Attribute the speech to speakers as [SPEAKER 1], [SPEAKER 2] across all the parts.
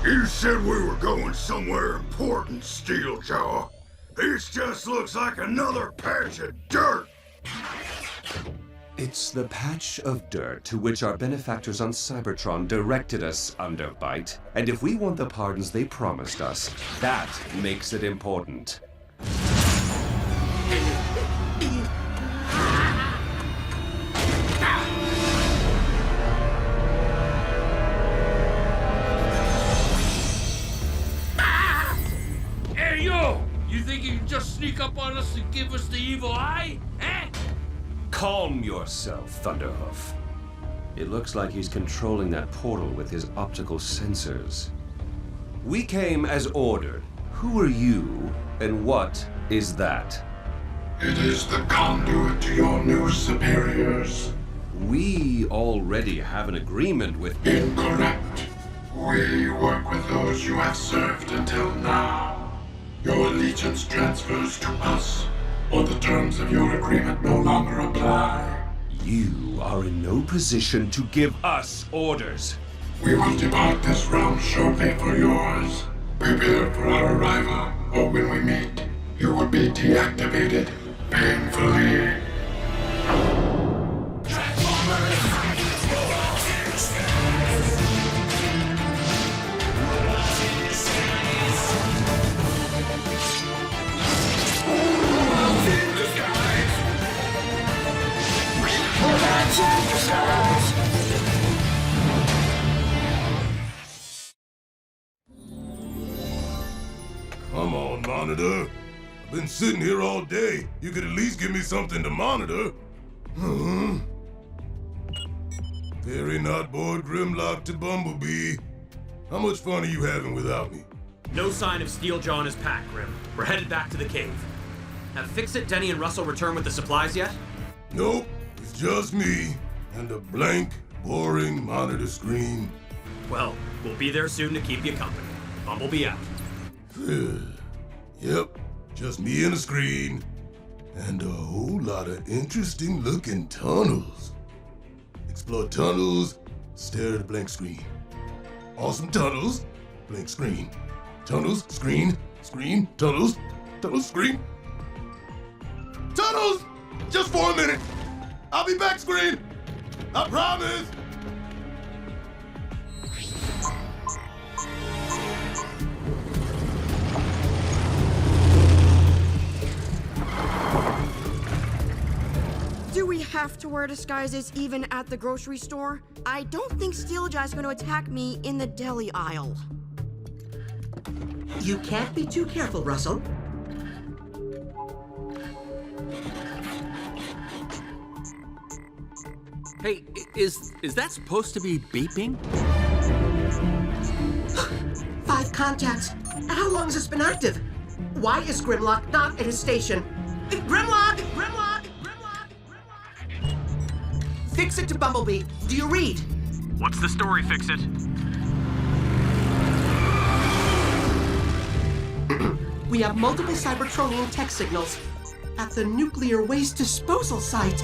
[SPEAKER 1] You said we were going somewhere important, Steeljaw. This just looks like another patch of dirt.
[SPEAKER 2] It's the patch of dirt to which our benefactors on Cybertron directed us, Underbite. And if we want the pardons they promised us, that makes it important.
[SPEAKER 3] Hey, yo! You think you can just sneak up on us and give us the evil eye? Eh?
[SPEAKER 2] Calm yourself, Thunderhoof. It looks like he's controlling that portal with his optical sensors. We came as ordered. Who are you, and what is that?
[SPEAKER 1] It is the conduit to your new superiors.
[SPEAKER 2] We already have an agreement with...
[SPEAKER 1] Incorrect. We work with those you have served until now. Your allegiance transfers to us, or the terms of your agreement no longer apply.
[SPEAKER 2] You are in no position to give us orders.
[SPEAKER 1] We will depart this realm shortly for yours. Prepare for our arrival, or when we meet, you will be deactivated painfully.
[SPEAKER 4] Come on, Monitor. I've been sitting here all day. You could at least give me something to monitor. Very not bored Grimlock to Bumblebee. How much fun are you having without me?
[SPEAKER 5] No sign of Steeljaw and his pack, Grim. We're headed back to the cave. Have Fix-It, Denny, and Russell returned with the supplies yet?
[SPEAKER 4] Nope, it's just me and a blank, boring monitor screen.
[SPEAKER 5] Well, we'll be there soon to keep you company. Bumblebee out.
[SPEAKER 4] Yep, just me and a screen. And a whole lot of interesting looking tunnels. Explore tunnels, stare at a blank screen. Awesome tunnels, blank screen. Tunnels, screen, screen, tunnels, tunnels, screen. Tunnels! Just for a minute. I'll be back, screen. I promise.
[SPEAKER 6] Do we have to wear disguises even at the grocery store? I don't think Steeljaw's going to attack me in the deli aisle.
[SPEAKER 7] You can't be too careful, Russell.
[SPEAKER 3] Hey, is that supposed to be beeping?
[SPEAKER 7] 5 contacts. How long has this been active? Why is Grimlock not at his station? Grimlock! Grimlock! Grimlock! Grimlock! Fix it to Bumblebee. Do you read?
[SPEAKER 5] What's the story, Fix-It?
[SPEAKER 7] We have multiple Cybertronian tech signals at the nuclear waste disposal site.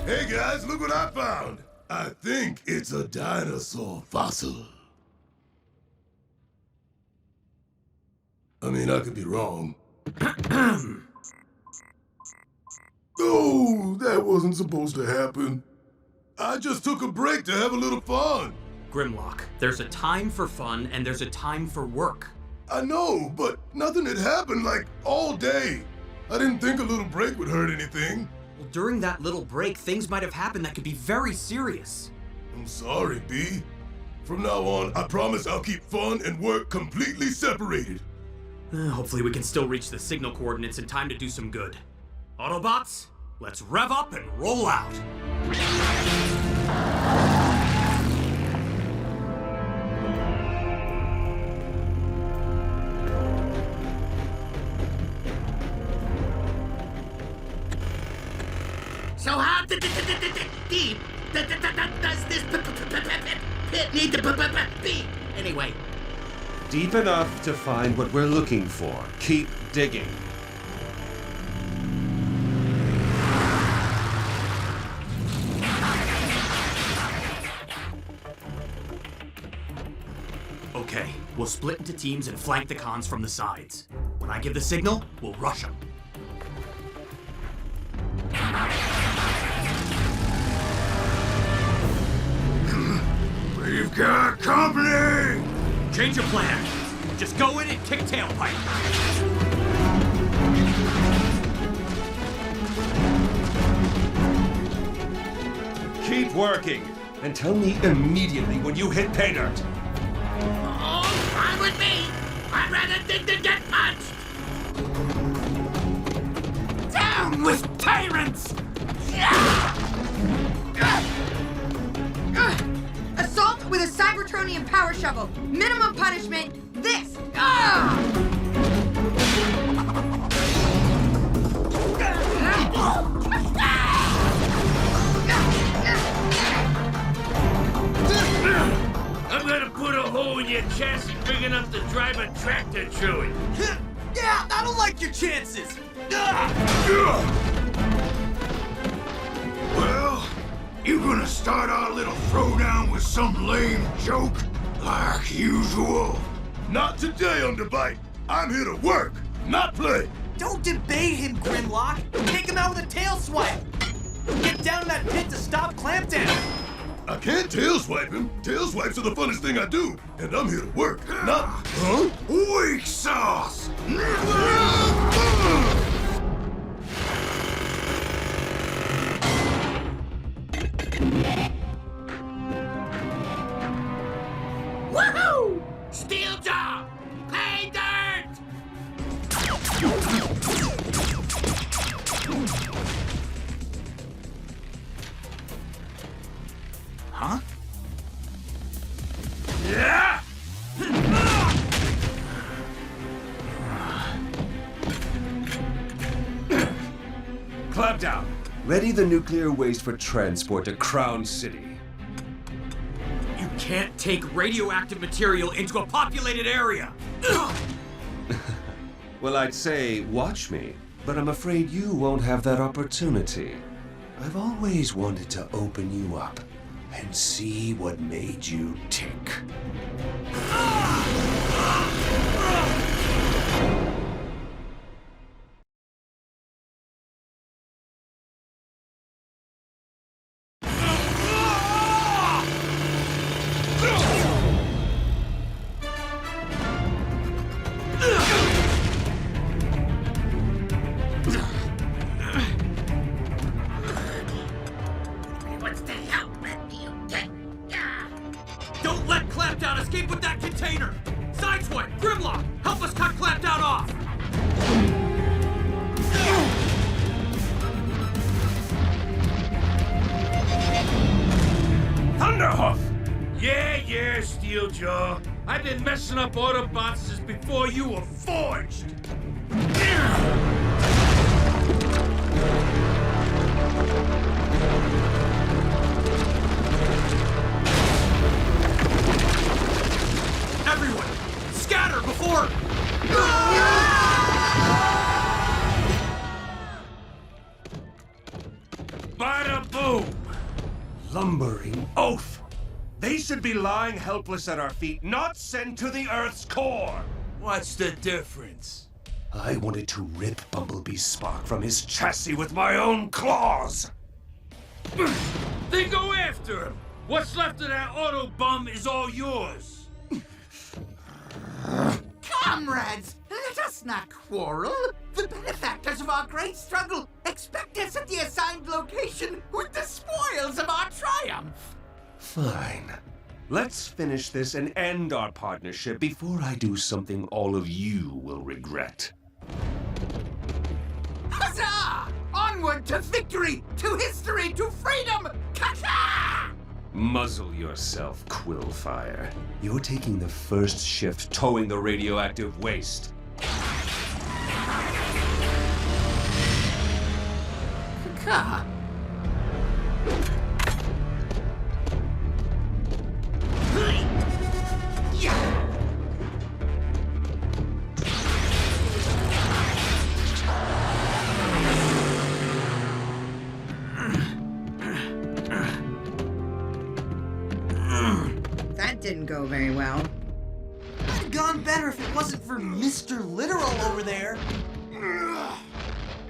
[SPEAKER 4] Hey guys, look what I found. I think it's a dinosaur fossil. I mean, I could be wrong. Oh, that wasn't supposed to happen. I just took a break to have a little fun.
[SPEAKER 5] Grimlock, there's a time for fun and there's a time for work.
[SPEAKER 4] I know, but nothing had happened like all day. I didn't think a little break would hurt anything.
[SPEAKER 5] Well, during that little break, things might have happened that could be very serious.
[SPEAKER 4] I'm sorry, B. From now on, I promise I'll keep fun and work completely separated.
[SPEAKER 5] Hopefully we can still reach the signal coordinates in time to do some good. Autobots, let's rev up and roll out.
[SPEAKER 7] So how deep does this pit need to be? Anyway.
[SPEAKER 2] Deep enough to find what we're looking for. Keep digging.
[SPEAKER 5] Okay, we'll split into teams and flank the cons from the sides. When I give the signal, we'll rush them.
[SPEAKER 3] We've got company!
[SPEAKER 5] Change your plan. Just go in and kick tailpipe.
[SPEAKER 2] Keep working, and tell me immediately when you hit pay dirt.
[SPEAKER 7] Oh, fine with me. I'd rather dig than get punched.
[SPEAKER 5] Down with tyrants!
[SPEAKER 6] Assault with a Cybertronian power shovel. Minimum punishment, this.
[SPEAKER 3] I'm gonna put a hole in your chassis big enough to drive a tractor through it.
[SPEAKER 5] Yeah, I don't like your chances!
[SPEAKER 3] Well, you gonna start our little throwdown with some lame joke, like usual?
[SPEAKER 4] Not today, Underbite. I'm here to work, not play.
[SPEAKER 8] Don't debate him, Grimlock. Take him out with a tail swipe. Get down in that pit to stop Clampdown.
[SPEAKER 4] I can't tail swipe him. Tail swipes are the funnest thing I do, and I'm here to work, not... Huh?
[SPEAKER 3] Weak sauce!
[SPEAKER 7] Woohoo! Steeljaw! Pay dirt!
[SPEAKER 5] Huh?
[SPEAKER 3] Yeah!
[SPEAKER 2] Clampdown. Ready the nuclear waste for transport to Crown City.
[SPEAKER 5] You can't take radioactive material into a populated area!
[SPEAKER 2] Well, I'd say, watch me, but I'm afraid you won't have that opportunity. I've always wanted to open you up and see what made you tick.
[SPEAKER 7] What's the hell with you?
[SPEAKER 5] Don't let Clampdown escape with that container! Sideswipe! Grimlock! Help us cut Clampdown off!
[SPEAKER 3] Thunderhoof! Yeah, Steeljaw. I've been messing up Autobots since before you were forged.
[SPEAKER 5] Everyone! Scatter before...
[SPEAKER 3] Bada boom!
[SPEAKER 2] Lumbering oaf! They should be lying helpless at our feet, not sent to the Earth's core!
[SPEAKER 3] What's the difference?
[SPEAKER 2] I wanted to rip Bumblebee's spark from his chassis with my own claws!
[SPEAKER 3] Then go after him! What's left of that auto bum is all yours!
[SPEAKER 7] Comrades, let us not quarrel. The benefactors of our great struggle expect us at the assigned location with the spoils of our triumph.
[SPEAKER 2] Fine. Let's finish this and end our partnership before I do something all of you will regret.
[SPEAKER 7] Huzzah! Onward to victory, to history, to freedom! Ka-ka!
[SPEAKER 2] Muzzle yourself, Quillfire. You're taking the first shift towing the radioactive waste.
[SPEAKER 7] Ka.
[SPEAKER 9] That didn't go very well.
[SPEAKER 8] It'd have gone better if it wasn't for Mr. Literal over there.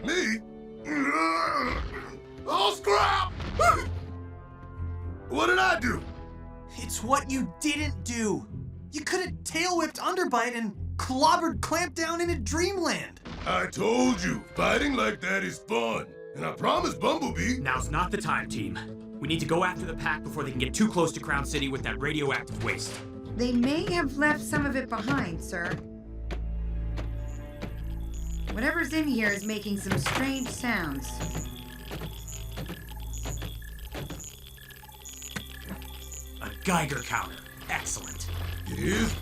[SPEAKER 4] Me? Oh, scrap! What did I do?
[SPEAKER 8] It's what you didn't do. You could have tail-whipped Underbite and clobbered Clampdown into Dreamland.
[SPEAKER 4] I told you, fighting like that is fun. And I promised Bumblebee.
[SPEAKER 5] Now's not the time, team. We need to go after the pack before they can get too close to Crown City with that radioactive waste.
[SPEAKER 9] They may have left some of it behind, sir. Whatever's in here is making some strange sounds.
[SPEAKER 5] A Geiger counter. Excellent.
[SPEAKER 4] It is?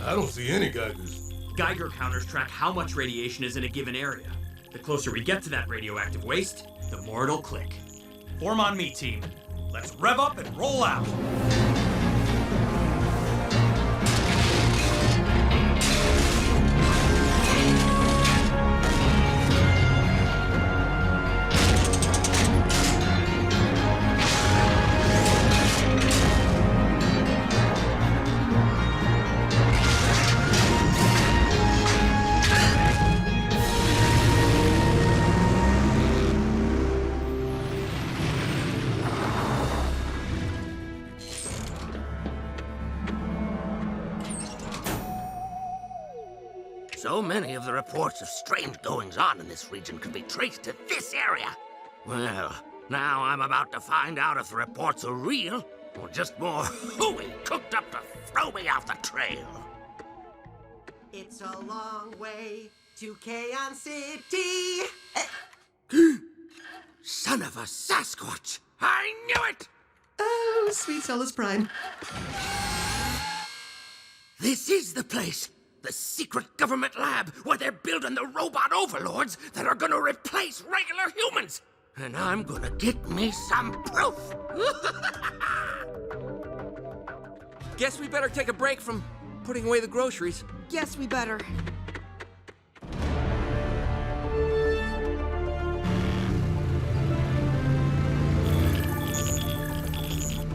[SPEAKER 4] I don't see any Geigers.
[SPEAKER 5] Geiger counters track how much radiation is in a given area. The closer we get to that radioactive waste, the more it'll click. Form on me, team. Let's rev up and roll out.
[SPEAKER 10] So many of the reports of strange goings-on in this region could be traced to this area. Well, now I'm about to find out if the reports are real or just more hooey cooked up to throw me off the trail.
[SPEAKER 7] It's a long way to Kaon City.
[SPEAKER 10] Son of a Sasquatch! I knew it!
[SPEAKER 7] Oh, sweet Solus Prime.
[SPEAKER 10] This is the place! The secret government lab where they're building the robot overlords that are gonna replace regular humans! And I'm gonna get me some proof!
[SPEAKER 11] Guess we better take a break from putting away the groceries.
[SPEAKER 6] Yes, we better.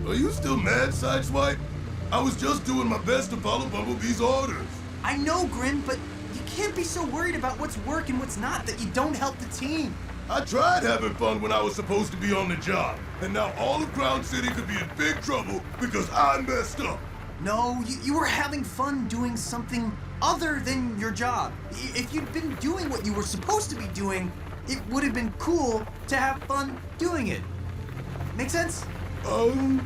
[SPEAKER 4] Are you still mad, Sideswipe? I was just doing my best to follow Bumblebee's orders.
[SPEAKER 8] I know, Grim, but you can't be so worried about what's work and what's not that you don't help the team.
[SPEAKER 4] I tried having fun when I was supposed to be on the job, and now all of Crown City could be in big trouble because I messed up.
[SPEAKER 8] No, you were having fun doing something other than your job. If you'd been doing what you were supposed to be doing, it would have been cool to have fun doing it. Make sense?
[SPEAKER 5] We're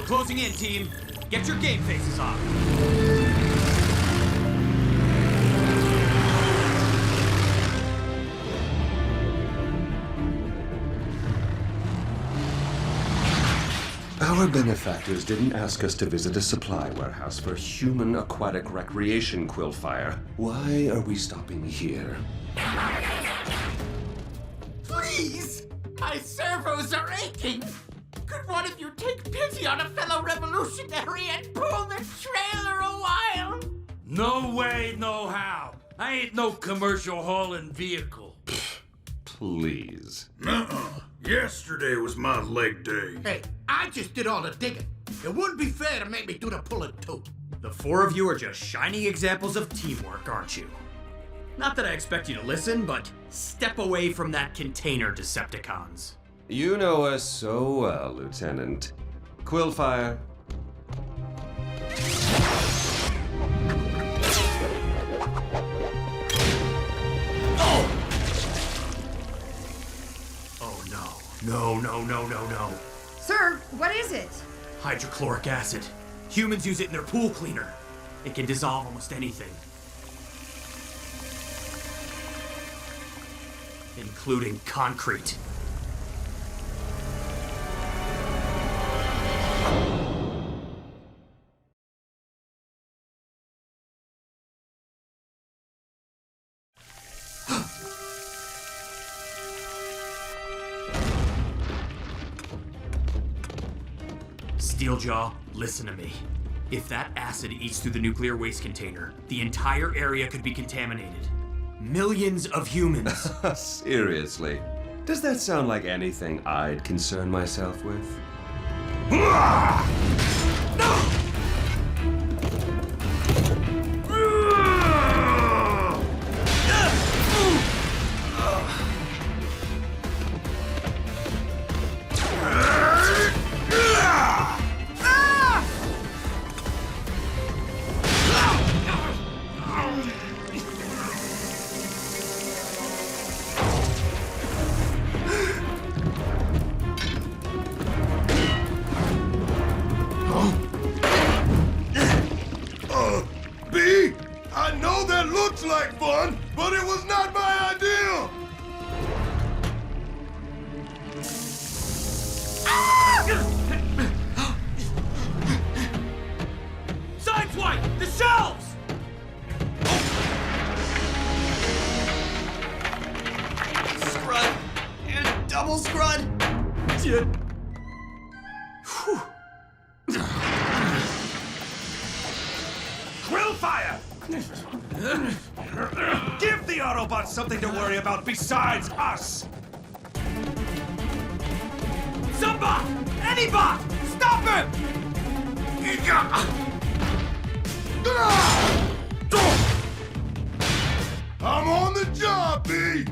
[SPEAKER 5] closing in, team. Get your game faces on.
[SPEAKER 2] Our benefactors didn't ask us to visit a supply warehouse for human aquatic recreation, Quillfire. Why are we stopping here?
[SPEAKER 12] Please! My servos are aching! Could one of you take pity on a fellow revolutionary and pull the trailer a while?
[SPEAKER 3] No way, no how. I ain't no commercial hauling vehicle.
[SPEAKER 2] Please.
[SPEAKER 3] Nuh-uh. Yesterday was my leg day.
[SPEAKER 12] Hey, I just did all the digging. It wouldn't be fair to make me do the pulling too.
[SPEAKER 5] The four of you are just shining examples of teamwork, aren't you? Not that I expect you to listen, but step away from that container, Decepticons.
[SPEAKER 2] You know us so well, Lieutenant. Quillfire.
[SPEAKER 5] Oh no. No.
[SPEAKER 9] Sir, what is it?
[SPEAKER 5] Hydrochloric acid. Humans use it in their pool cleaner. It can dissolve almost anything. Including concrete. Steeljaw, listen to me. If that acid eats through the nuclear waste container, the entire area could be contaminated. Millions of humans.
[SPEAKER 2] Seriously? Does that sound like anything I'd concern myself with?
[SPEAKER 4] B, I know that looks like fun, but it was not my idea!
[SPEAKER 5] Sideswipe! The shelves!
[SPEAKER 8] Scrud and double scrud.
[SPEAKER 2] Quill fire! Give the Autobots something to worry about besides us!
[SPEAKER 5] Somebot! Anybot! Stop him!
[SPEAKER 4] I'm on the job, B!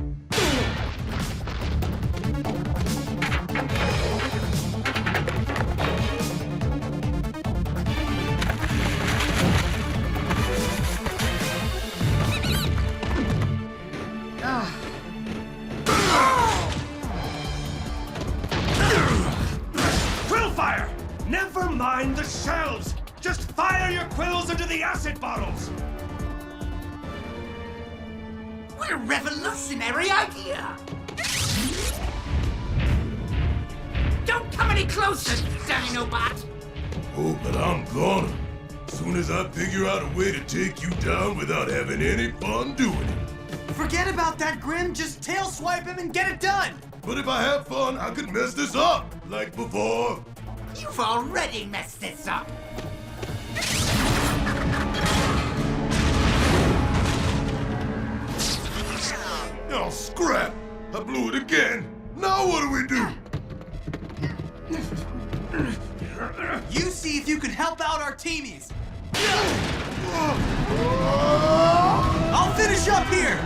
[SPEAKER 2] Quill fire! Never mind the shells! Just fire your quills into the acid bottles!
[SPEAKER 12] What a revolutionary idea! Don't come any closer, dinobot!
[SPEAKER 4] Oh, but I'm gonna. Soon as I figure out a way to take you down without having any fun doing it.
[SPEAKER 8] Forget about that, Grim. Just tail swipe him and get it done.
[SPEAKER 4] But if I have fun, I could mess this up, like before.
[SPEAKER 12] You've already messed this up!
[SPEAKER 4] Oh, scrap! I blew it again. Now what do we do?
[SPEAKER 8] You see if you can help out our teamies. I'll finish up here.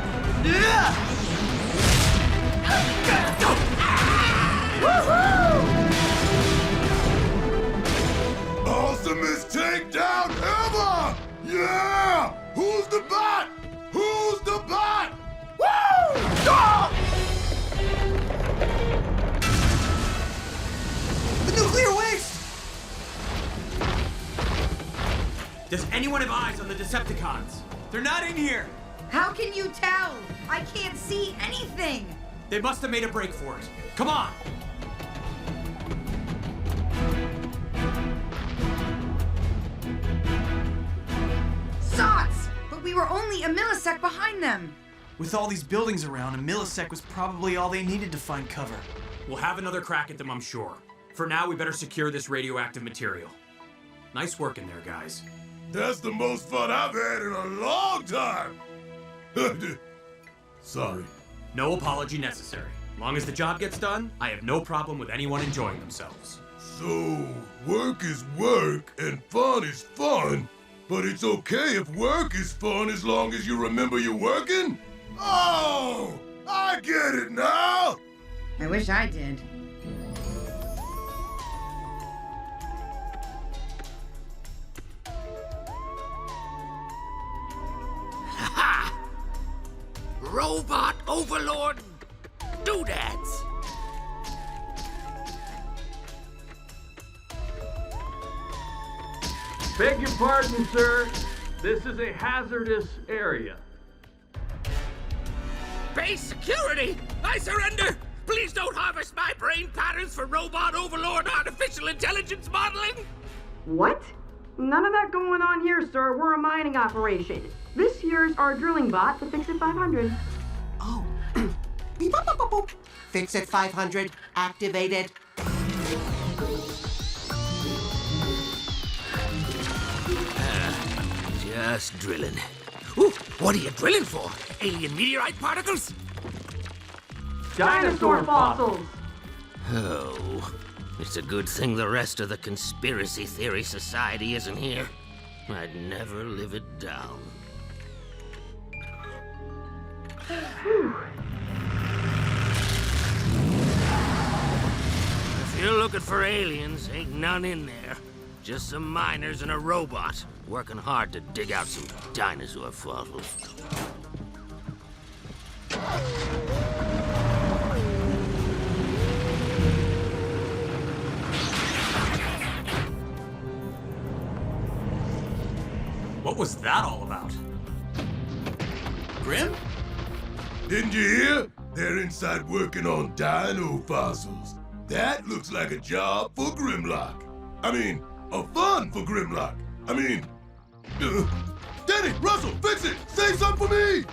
[SPEAKER 4] Awesomest takedown ever! Yeah! Who's the bot? Who's the bot? Woo!
[SPEAKER 8] The nuclear waste!
[SPEAKER 5] Does anyone have eyes on the Decepticons?
[SPEAKER 8] They're not in here.
[SPEAKER 9] How can you tell? I can't see anything.
[SPEAKER 5] They must have made a break for it. Come on!
[SPEAKER 9] Sots! But we were only a millisecond behind them.
[SPEAKER 8] With all these buildings around, a millisecond was probably all they needed to find cover.
[SPEAKER 5] We'll have another crack at them, I'm sure. For now, we better secure this radioactive material. Nice work in there, guys.
[SPEAKER 4] That's the most fun I've had in a long time! Sorry.
[SPEAKER 5] No apology necessary. Long as the job gets done, I have no problem with anyone enjoying themselves.
[SPEAKER 4] So, work is work and fun is fun, but it's okay if work is fun as long as you remember you're working? Oh! I get it now!
[SPEAKER 9] I wish I did.
[SPEAKER 10] Ha! Robot Overlord doodads!
[SPEAKER 13] Beg your pardon, sir. This is a hazardous area.
[SPEAKER 10] Base security! I surrender! Please don't harvest my brain patterns for Robot Overlord artificial intelligence modeling!
[SPEAKER 6] What? None of that going on here, sir. We're a mining operation. This here's our drilling bot, the Fix-It 500.
[SPEAKER 7] Oh. Beep, boop, boop, boop, boop. Fix-It 500 activated.
[SPEAKER 10] Just drilling. Ooh, what are you drilling for? Alien meteorite particles?
[SPEAKER 6] Dinosaur fossils!
[SPEAKER 10] Oh, It's a good thing the rest of the Conspiracy Theory Society isn't here. I'd never live it down. If you're looking for aliens, ain't none in there. Just some miners and a robot, working hard to dig out some dinosaur fossils.
[SPEAKER 5] What was that all about? Grim?
[SPEAKER 4] Didn't you hear? They're inside working on dino fossils. That looks like a job for Grimlock. I mean, a fun for Grimlock. Danny, Russell, fix it! Say something for me!